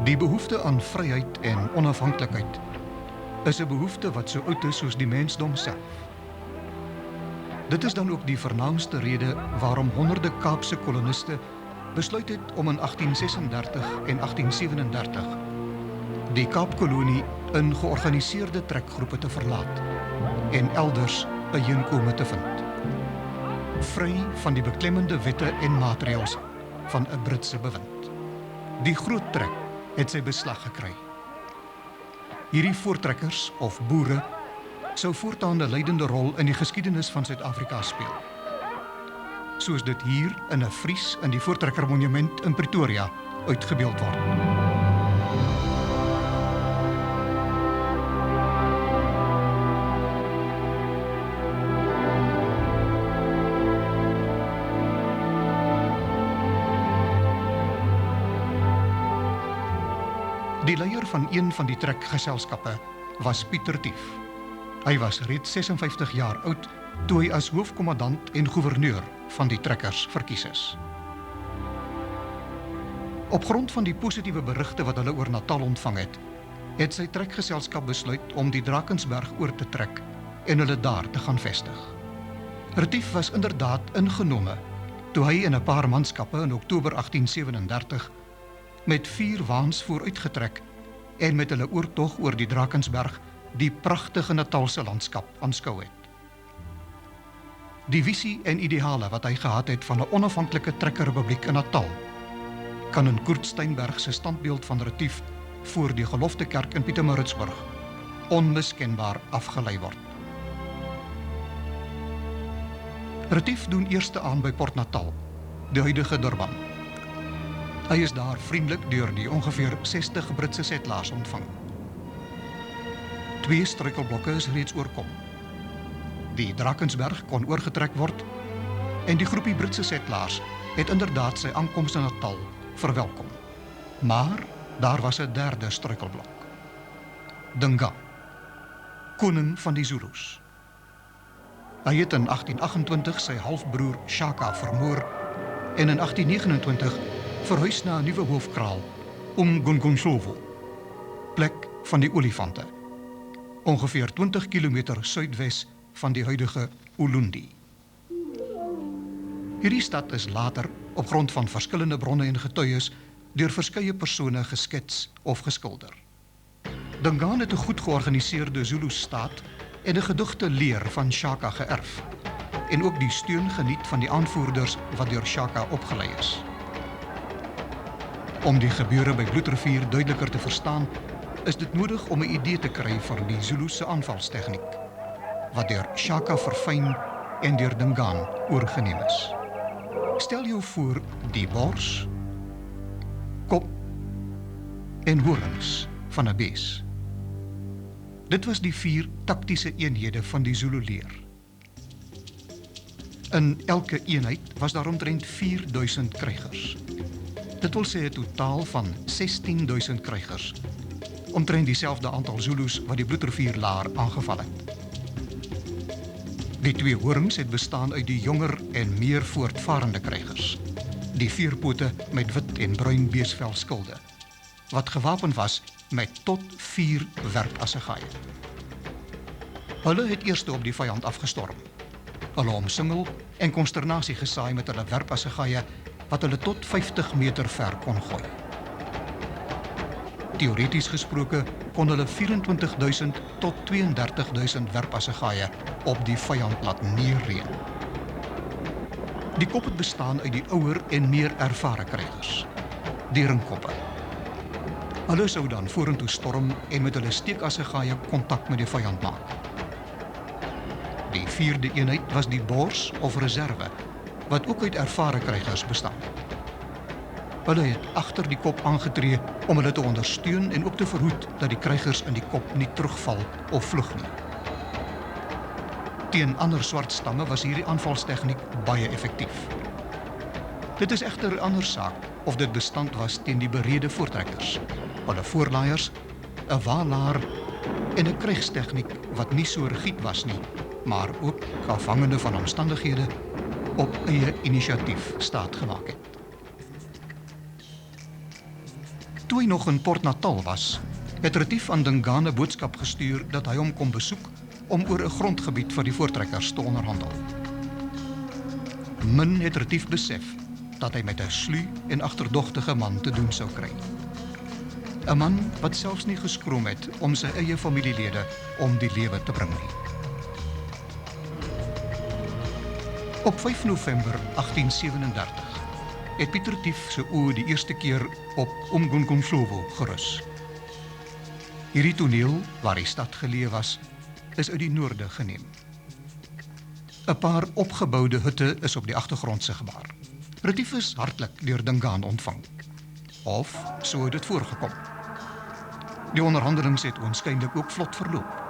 Die behoefte aan vryheid en onafhanklikheid is 'n behoefte wat so oud is soos die mensdom self. Dit is dan ook die vernaamste rede waarom honderde Kaapse koloniste besluit het om in 1836 en 1837 die Kaapkolonie in georganiseerde trekgroepe te verlaat en elders 'n heenkome te vind, vry van die beklemmende wette en maatreëls van 'n Britse bewind. Die groot trek het sy beslag gekry. Hierdie voortrekkers of boere sou voortaan 'n leidende rol in die geskiedenis van Suid-Afrika speel, soos dit hier in 'n vries in die Voortrekkermonument in Pretoria uitgebeeld word. Die leier van een van die trekgeselskappe was Pieter Tief. Hy was reeds 56 jaar oud toe hy as hoofkommandant en gouverneur van die trekkers verkies is. Op grond van die positiewe berigte wat hulle oor Natal ontvang het sy trekgeselskap besluit om die Drakensberg oor te trek en hulle daar te gaan vestig. Retief was inderdaad ingenome toe hy in 'n paar manskappe in Oktober 1837 met 4 waans vooruitgetrek en met hulle oortog oor die Drakensberg die pragtige Natalse landskap aanskou het. Die visie en ideale wat hy gehad het van 'n onafhanklike trekkerrepubliek in Natal kan in Koert Steinberg se standbeeld van Retief voor die Geloftekerk in Pietermaritzburg onmiskenbaar afgelei word. Retief doen eerste aan by Port Natal, die huidige Durban. Hy is daar vriendelik deur die ongeveer 60 Britse setlaars ontvang. 2 struikelblokke is reeds oorkom. Die Drakensberg kon oorgetrek word en die groepie Britse setlaars het inderdaad sy aankoms in Natal verwelkom. Maar daar was 'n derde struikelblok. Dinga, koning van die Zulus. Hy het in 1828 sy halfbroer Shaka vermoor en in 1829 verhuis na 'n nuwe hoofkraal, Umgungundhlovu, plek van die olifante, ongeveer 20 kilometer suidwes van die huidige Ulundi. Hierdie stad is later, op grond van verskillende bronne en getuies, deur verskeie persone geskets of geskilder. Dingaan het 'n goed georganiseerde Zulu-staat en 'n gedigte leer van Shaka geërf, en ook die steun geniet van die aanvoerders wat deur Shaka opgelei is. Om die gebeure by Bloedrivier duideliker te verstaan, is dit nodig om 'n idee te kry van die Zulu'se aanvalstegniek, wat deur Shaka verfyn en deur Dingaan oorgeneem is. Stel jou voor die bors, kop en horings van 'n bees. Dit was die 4 taktiese eenhede van die Zulu-leer. In elke eenheid was daar omtrent 4000 krygers. Dit wil sê 'n totaal van 16000 krygers, omtrent dieselfde aantal Zulus wat die Bloedrivierlaar aangeval het. Die 2 horings het bestaan uit die jonger en meer voortvarende krygers, die 4-pote met wit en bruin beesvel skilde, wat gewapen was met tot 4 werpassegaaie. Hulle het eers op die vyand afgestorm, hulle omsingel en konsternasie gesaai met hulle werpassegaaie wat hulle tot 50 meter ver kon gooi. Teoreties gesproke kon hulle 24000 tot 32000 werpassegaaie op die vyand laat neerreën. Die kop het bestaan uit die ouer en meer ervare krygers, die ringkoppe. Hulle sou dan vorentoe storm en met hulle steekassegaaie kontak met die vyand maak. Die 4de eenheid was die bors of reserve, wat ook uit ervare krygers bestaan. Hulle het agter die kop aangetree om hulle te ondersteun en ook te verhoed dat die krygers in die kop nie terugval of vlug nie. Teen ander swart stamme was hierdie aanvalstegniek baie effektief. Dit is egter 'n ander saak of dit bestand was teen die berede voortrekkers, hulle voorlaaiers, 'n waalaar en 'n krygstegniek wat nie so rigied was nie, maar ook afhangende van omstandighede op eie inisiatief staat gemaak het. Toe hy nog in Port Natal was, het Retief aan Dingaan 'n boodskap gestuur dat hy hom kom besoek om oor 'n grondgebied vir die voortrekkers te onderhandel. Min het Retief besef dat hy met 'n sluw en agterdogtige man te doen sou kry. 'n Man wat selfs nie geskroom het om sy eie familielede om die lewe te bring nie. Op 5 November 1837 het Piet Retief se oë die eerste keer op Umgungundhlovu gerus. Hierdie toneel, waar die stad geleë was, is uit die noorde geneem. 'n Paar opgeboude hutte is op die agtergrond sigbaar. Retief is hartlik deur Dingaan ontvang. Of so het dit voorgekom. Die onderhandelings het oënskynlik ook vlot verloop.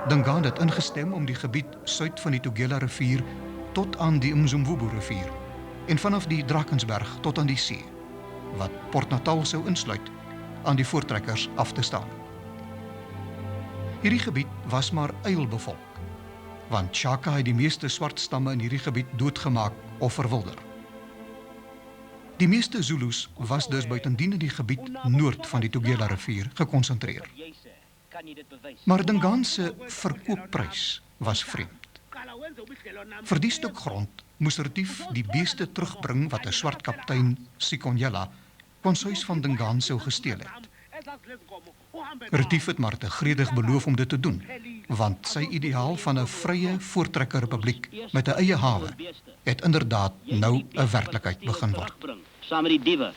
Dingaan het ingestem om die gebied suid van die Tugela rivier tot aan die Mzimvubu rivier en vanaf die Drakensberg tot aan die see, wat Port Natal sou insluit, aan die voortrekkers af te staan. Hierdie gebied was maar uilbevolk, want Shaka het die meeste swart stamme in hierdie gebied doodgemaak of verwilder. Die meeste Zulus was dus buitendien in die gebied noord van die Tugela rivier gekonsentreer. Maar Dingaan se verkoopprys was vreemd. Vir die stuk grond moes Retief die beeste terugbring wat 'n swart kaptein, Sikonyela, konsuis van Dingaan sou gesteel het. Retief het maar te gredig beloof om dit te doen, want sy ideaal van 'n vrye voortrekkerrepubliek met 'n eie hawe het inderdaad nou 'n werklikheid begin word. Saam met die diewe.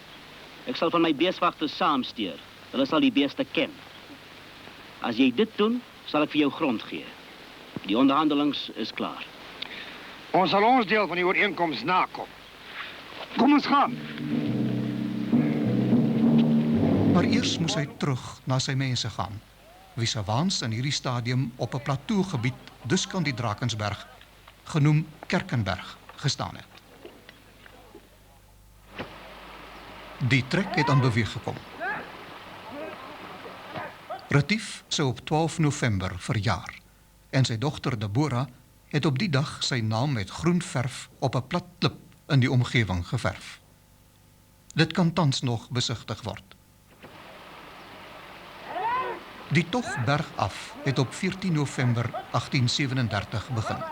Ek sal van my beeswagters saamstuur. Hulle sal die beeste ken. As jy dit doen, sal ek vir jou grond gee. Die onderhandelings is klaar. Ons sal ons deel van die ooreenkoms nakom. Kom ons gaan. Maar eers moes hy terug na sy mense gaan, wie se waans in hierdie stadium op 'n plateaugebied duskant die Drakensberg, genoem Kerkenberg, gestaan het. Die trek het aan beweeg gekom. Retief sou op 12 November verjaar en sy dogter Deborah het op die dag sy naam met groen verf op 'n plat klip in die omgewing geverf. Dit kan tans nog besigtig word. Die tog bergaf het op 14 November 1837 begin.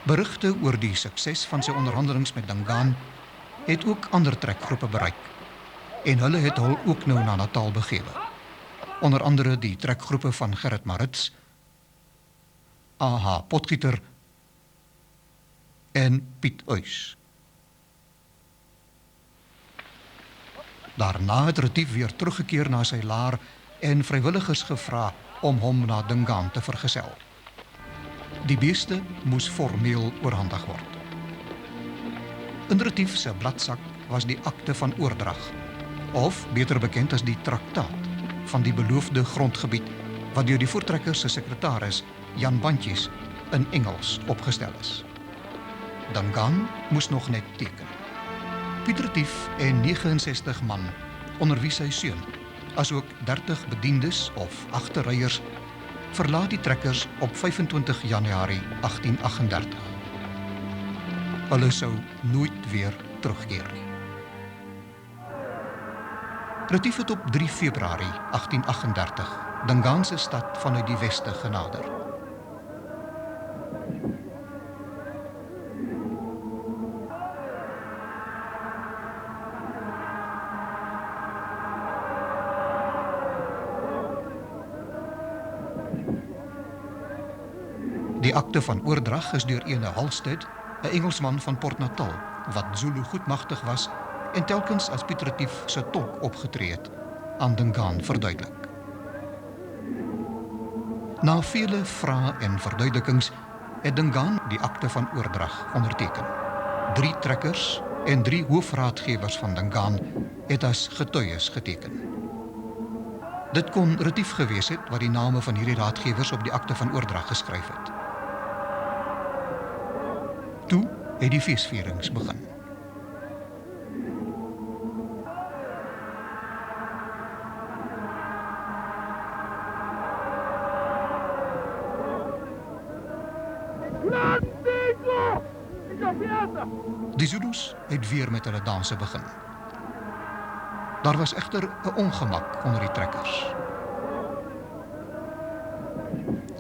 Berigte oor die sukses van sy onderhandelings met Dingaan het ook ander trekgroepe bereik en hulle het hul ook nou na Natal begewe. Onder andere die trekgroepe van Gerrit Marits, A.H. Potgieter en Piet Uys. Daarna het Retief weer teruggekeer na sy laar en vrywilligers gevra om hom na Dingaan te vergesel. Die beeste moes formeel oorhandig word. In Retief se bladsak was die akte van oordrag, of beter bekend as die traktaat van die beloofde grondgebied wat deur die voortrekkers se sekretaris Jan Bantjes in Engels opgestel is. Dingaan moes nog net teken. Piet Retief en 69 man, onder wie sy seun, asook 30 bediendes of agterryers, verlaat die trekkers op 25 Januarie 1838. Hulle sou nooit weer terugkeer nie. Retief het op 3 Februarie 1838 Dingaan se stad vanuit die weste genader. Die akte van oordrag is deur ene Halstead, 'n Engelsman van Port Natal, wat Zulu goedmagtig was en telkens as Piet Retief se tolk opgetree het, aan Dingaan verduidelik. Na vele vrae en verduidelikings het Dingaan die akte van oordrag onderteken. 3 trekkers en 3 hoofraadgewers van Dingaan het as getuies geteken. Dit kon Retief gewees het wat die name van hierdie raadgewers op die akte van oordrag geskryf het. Toe het die feesvierings begin. Die Zulus het weer met hulle danse begin. Daar was egter 'n ongemak onder die trekkers.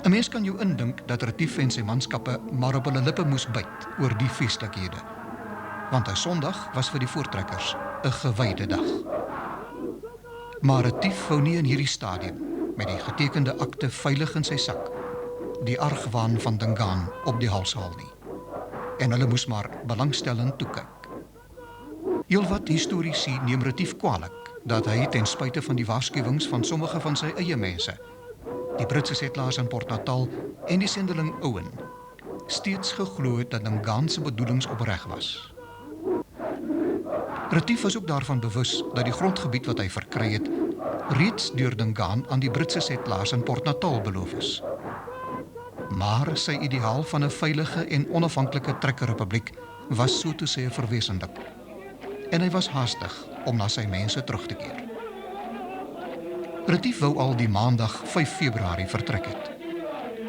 'n Mens kan jou indink dat Retief en sy manskappe maar op hulle lippe moes byt oor die feestelikhede, want 'n Sondag was vir die voortrekkers 'n gewyde dag. Maar Retief wou nie in hierdie stadium, met die getekende akte veilig in sy sak, die argwaan van Dingaan op die hals haal nie. En hulle moes maar belangstellend toekyk. Heelwat historiese neem Retief kwalik dat hy ten spyte van die waarskuwings van sommige van sy eie mense, die Britse setlaars in Port Natal en die sendeling Owen, steeds geglo het dat Dingaan se bedoelings opreg was. Retief was ook daarvan bewus dat die grondgebied wat hy verkry het, reeds deur Dingaan aan die Britse setlaars in Port Natal beloof is. Maar sy ideaal van 'n veilige en onafhanklike trekkerrepubliek was so te sê verwesenlik. En hy was haastig om na sy mense terug te keer. Retief wou al die maandag 5 Februarie vertrek het.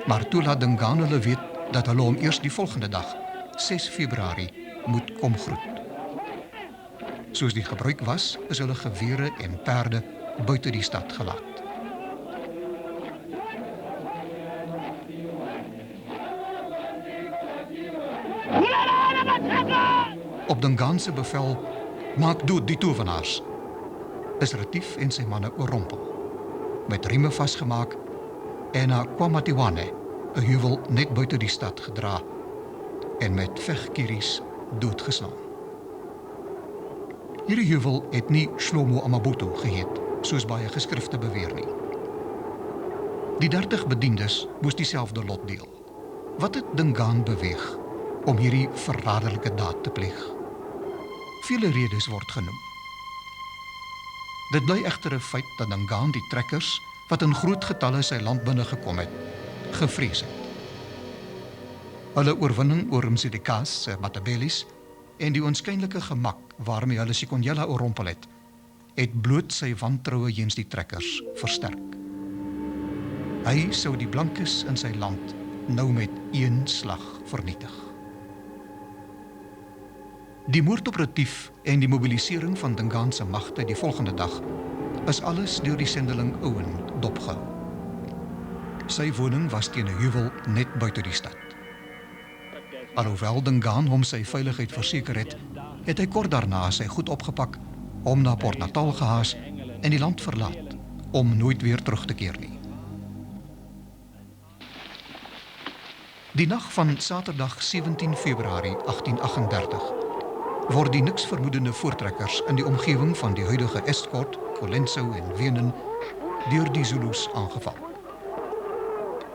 Maar toe laat Dingaan hulle weet dat hulle hom eers die volgende dag, 6 Februarie, moet kom groet. Soos die gebruik was, is hulle gewere en perde buite die stad gelaat. Op Dingaan se bevel, maak dood die towenaars, is Retief en sy manne oorrompel, met rieme vasgemaak en na KwaMatiwane, 'n heuwel net buite die stad gedra, en met vegkieries doodgeslaan. Hierdie heuwel het nie Shlomo Amabutu geheet, soos baie geskrifte beweer nie. Die 30 bediendes moes dieselfde lot deel. Wat het Dingaan beweeg om hierdie verraderlike daad te pleeg? Vele redes word genoem. Dit bly egter 'n feit dat Dingaan die trekkers, wat in groot getalle sy land binne gekom het, gevrees het. Hulle oorwinning oor Msidikas, Matabelis, en die onskynlike gemak waarmee hulle Sikonyela oorrompel het bloot sy wantroue jeens die trekkers versterk. Hy sou die blankes in sy land nou met een slag vernietig. Die moord op Retief en die mobilisering van Dingaan se magte die volgende dag is alles deur die sendeling Owen dopgehou. Sy woning was teen 'n heuwel net buite die stad. Alhoewel Dingaan hom sy veiligheid verseker het hy kort daarna sy goed opgepak, om na Port Natal gehaas en die land verlaat, om nooit weer terug te keer nie. Die nag van Saterdag 17 Februarie 1838 word die niks vermoedende voortrekkers in die omgewing van die huidige Estcourt, Colenso en Wenen deur die Zulus aangeval.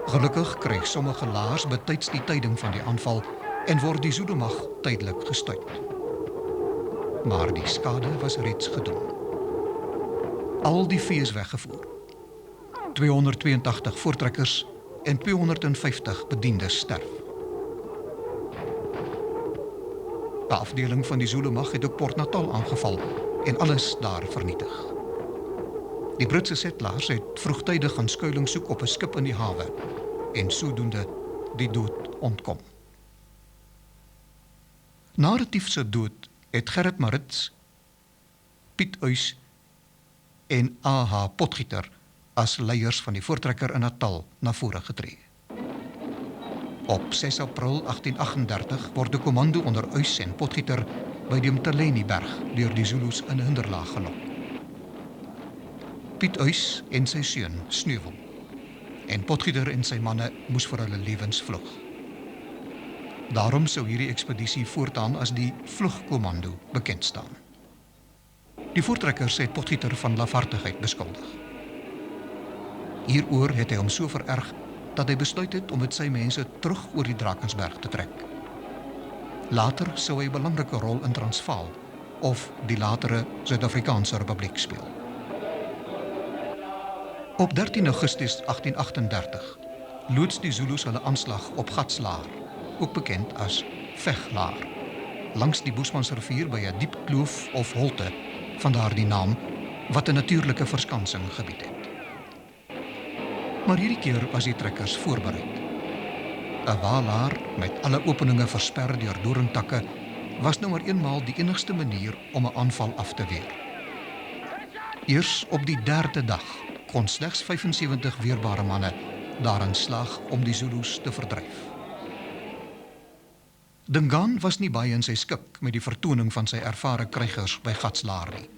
Gelukkig kry sommige laars betyds die tyding van die aanval en word die Zulu-mag tydelik gestuit. Maar die skade was reeds gedoen. Al die vee is weggevoer. 282 voortrekkers en 250 bediendes sterf. 'n Afdeling van die Zulu-mag het ook Port Natal aangeval en alles daar vernietig. Die Britse setlaars het vroegtydig gaan skuiling soek op 'n skip in die hawe en sodoende die dood ontkom. Na Retief se dood het Gerrit Marits, Piet Uys en A.H. Potgieter as leiers van die voortrekker in Natal na vore getree. Op 6 April 1838 word die kommando onder Uys en Potgieter by die Mteleni-berg deur die Zulus in 'n hinderlaag gelok. Piet Uys en sy seun sneuwel en Potgieter en sy manne moes vir hulle lewens vlug. Daarom sou hierdie ekspedisie voortaan as die vlugkommando bekend staan. Die voortrekkers het Potgieter van lafhartigheid beskuldig. Hieroor het hy hom so vererg dat hy besluit het om met sy mense terug oor die Drakensberg te trek. Later sou hy 'n belangrike rol in Transvaal of die latere Suid-Afrikaanse Republiek speel. Op 13 Augustus 1838 loods die Zulus hulle aanslag op Gatslaar, ook bekend as Veglaar, langs die Boesmansrivier by 'n diep kloof of holte, vandaar die naam, wat 'n natuurlike verskansing gebied het. Maar hierdie keer was die trekkers voorberei. 'n waalaar met alle openinge versper deur doringtakke was nou maar eenmaal die enigste manier om 'n aanval af te weer. Eers op die 3de dag kon slegs 75 weerbare manne daarin slaag om die Zulus te verdryf. Dingaan was nie baie in sy skik met die vertoning van sy ervare krygers by Gatslaar nie,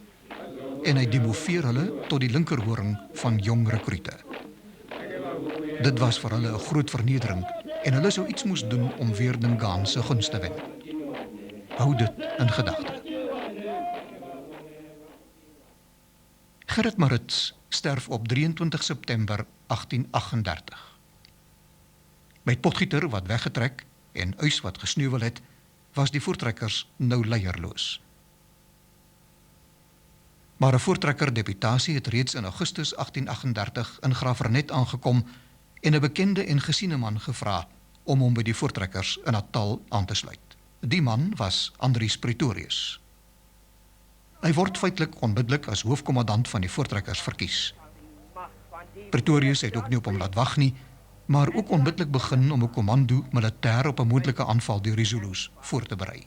en hy demoveer hulle tot die linkerhoring van jong rekrute. Dit was vir hulle 'n groot vernedering en hulle sou iets moes doen om weer Dingaan se gunste te wen. Hou dit in gedagte. Gerrit Marits sterf op 23 September 1838. Met Potgieter wat weggetrek en Uys wat gesneuwel het, was die voortrekkers nou leierloos. Maar 'n voortrekker-deputasie het reeds in Augustus 1838 in Graaf-Reinet aangekom en 'n bekende en gesiene man gevra om hom by die voortrekkers in Natal aan te sluit. Die man was Andries Pretorius. Hy word feitelik onmiddellik as hoofkommandant van die voortrekkers verkies. Pretorius het ook nie op hom laat wag nie, maar ook onmiddellik begin om 'n kommando militêr op 'n moontlike aanval deur die Zulus voor te berei.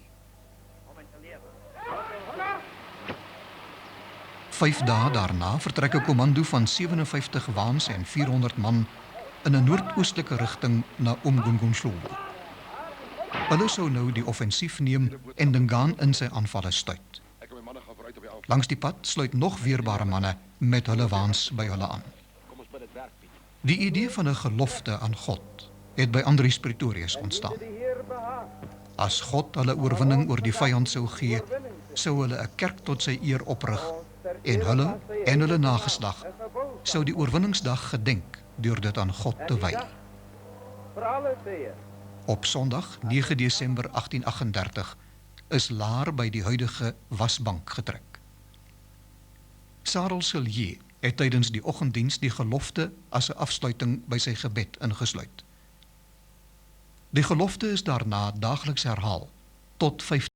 5 dae daarna vertrek 'n kommando van 57 waans en 400 man in 'n noordoostelike rigting na Umgungundhlobo. Hulle sou nou die offensief neem en Dingaan in sy aanvalle stuit. Langs die pad sluit nog weerbare manne met hulle waans by hulle aan. Die idee van 'n gelofte aan God het by Andries Pretorius ontstaan. As God hulle oorwinning oor die vyand sou gee, sou hulle 'n kerk tot sy eer oprig en hulle nageslag sou die oorwinningsdag gedenk deur dit aan God te wy. Op Sondag 9 Desember 1838 is Laar by die huidige wasbank getrek. Sarel Silje het tydens die oggenddiens die gelofte as 'n afsluiting by sy gebed ingesluit. Die gelofte is daarna daagliks herhaal tot 15